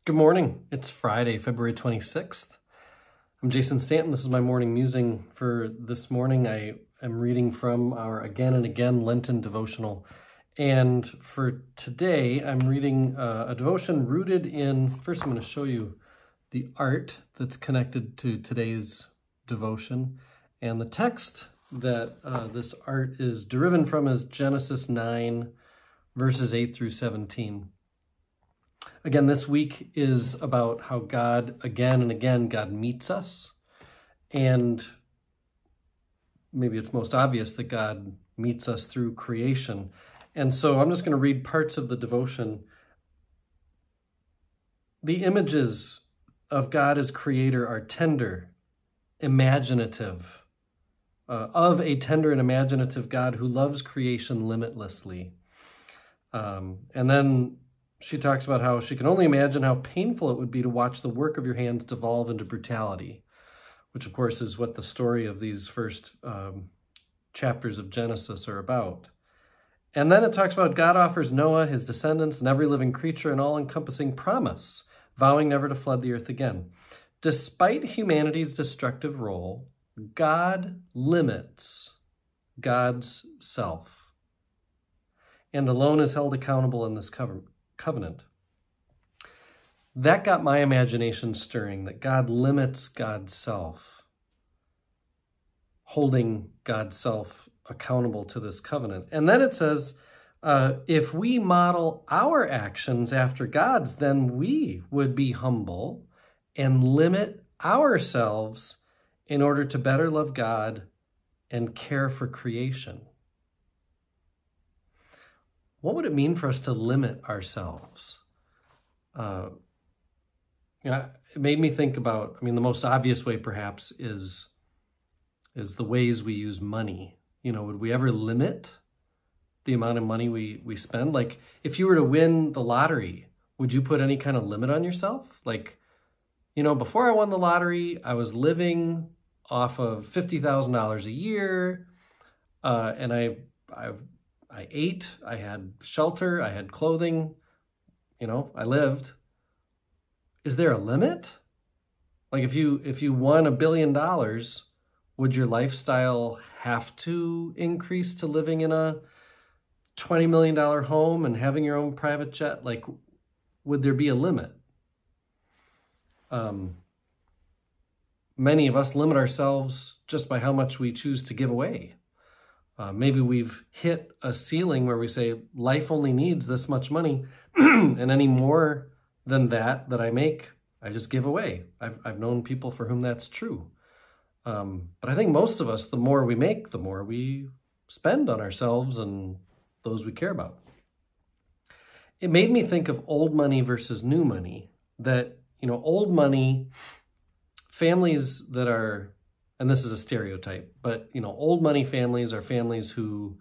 Good morning. It's Friday, February 26th. I'm Jason Stanton. This is my morning musing for this morning. I am reading from our Again and Again Lenten devotional. And for today, I'm reading a devotion rooted in, first I'm going to show you the art that's connected to today's devotion. And the text that this art is deriven from is Genesis 9, verses 8 through 17. Again, this week is about how God, again and again, God meets us. And maybe it's most obvious that God meets us through creation. And so I'm just going to read parts of the devotion. The images of God as creator are tender, imaginative, of a tender and imaginative God who loves creation limitlessly. And then she talks about how she can only imagine how painful it would be to watch the work of your hands devolve into brutality, which of course is what the story of these first chapters of Genesis are about. And then it talks about God offers Noah, his descendants, and every living creature an all-encompassing promise, vowing never to flood the earth again. Despite humanity's destructive role, God limits God's self, and alone is held accountable in this covenant. That got my imagination stirring, that God limits God's self, holding God's self accountable to this covenant. And then it says, if we model our actions after God's, then we would be humble and limit ourselves in order to better love God and care for creation. What would it mean for us to limit ourselves? It made me think about, the most obvious way perhaps is the ways we use money. Would we ever limit the amount of money we spend? Like, if you were to win the lottery, would you put any kind of limit on yourself? Like, before I won the lottery, I was living off of $50,000 a year, and I ate, I had shelter, I had clothing, I lived. Is there a limit? Like if you won $1 billion, would your lifestyle have to increase to living in a $20 million home and having your own private jet? Like, would there be a limit? Many of us limit ourselves just by how much we choose to give away. Maybe we've hit a ceiling where we say, life only needs this much money, and any more than that I make, I just give away. I've known people for whom that's true. But I think most of us, the more we make, the more we spend on ourselves and those we care about. It made me think of old money versus new money, that, old money, families that are, and this is a stereotype, but, old money families are families who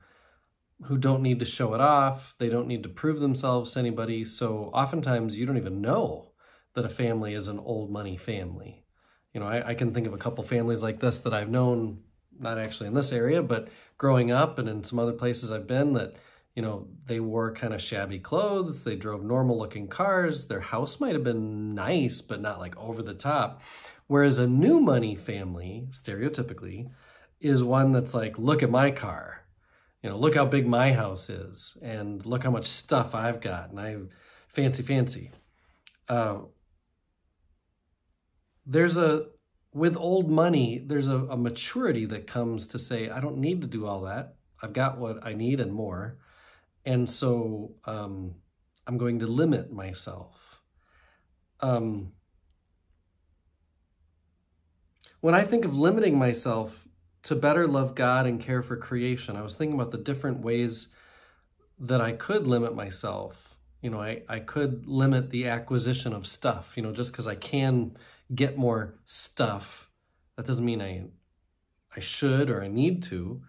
don't need to show it off. They don't need to prove themselves to anybody. So oftentimes you don't even know that a family is an old money family. I can think of a couple families like this that I've known, not actually in this area, but growing up and in some other places I've been, that, they wore kind of shabby clothes. They drove normal looking cars. Their house might have been nice, but not like over the top. Whereas a new money family, stereotypically, is one that's like, look at my car. Look how big my house is, and look how much stuff I've got, and I fancy. With old money, there's a maturity that comes to say, I don't need to do all that. I've got what I need and more. And so I'm going to limit myself. When I think of limiting myself to better love God and care for creation, I was thinking about the different ways that I could limit myself. I could limit the acquisition of stuff, just because I can get more stuff. That doesn't mean I should or I need to.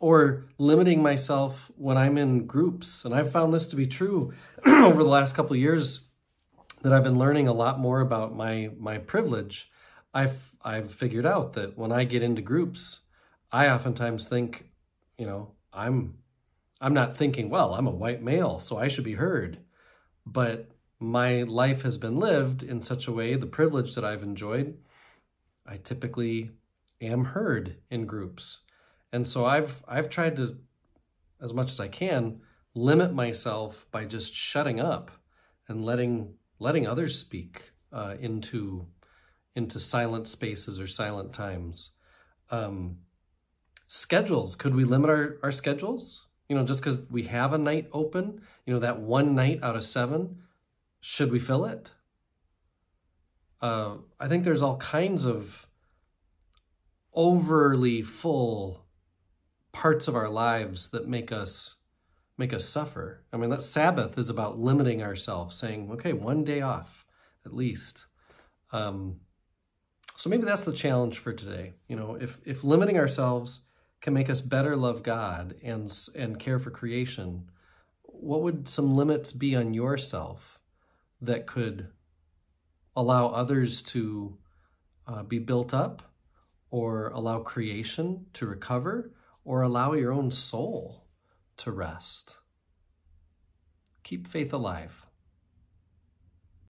Or limiting myself when I'm in groups. And I've found this to be true over the last couple of years, that I've been learning a lot more about my privilege. I've figured out that when I get into groups, I oftentimes think, I'm not thinking, well, I'm a white male, so I should be heard. But my life has been lived in such a way, the privilege that I've enjoyed, I typically am heard in groups. And so I've tried to, as much as I can, limit myself by just shutting up and letting others speak into silent spaces or silent times. Schedules, could we limit our schedules? Just because we have a night open, that one night out of 7, should we fill it? I think there's all kinds of overly full parts of our lives that make us suffer. I mean, that Sabbath is about limiting ourselves, saying, okay, one day off at least. So maybe that's the challenge for today. If limiting ourselves can make us better love God and care for creation, what would some limits be on yourself that could allow others to be built up, or allow creation to recover, or allow your own soul to rest? Keep faith alive.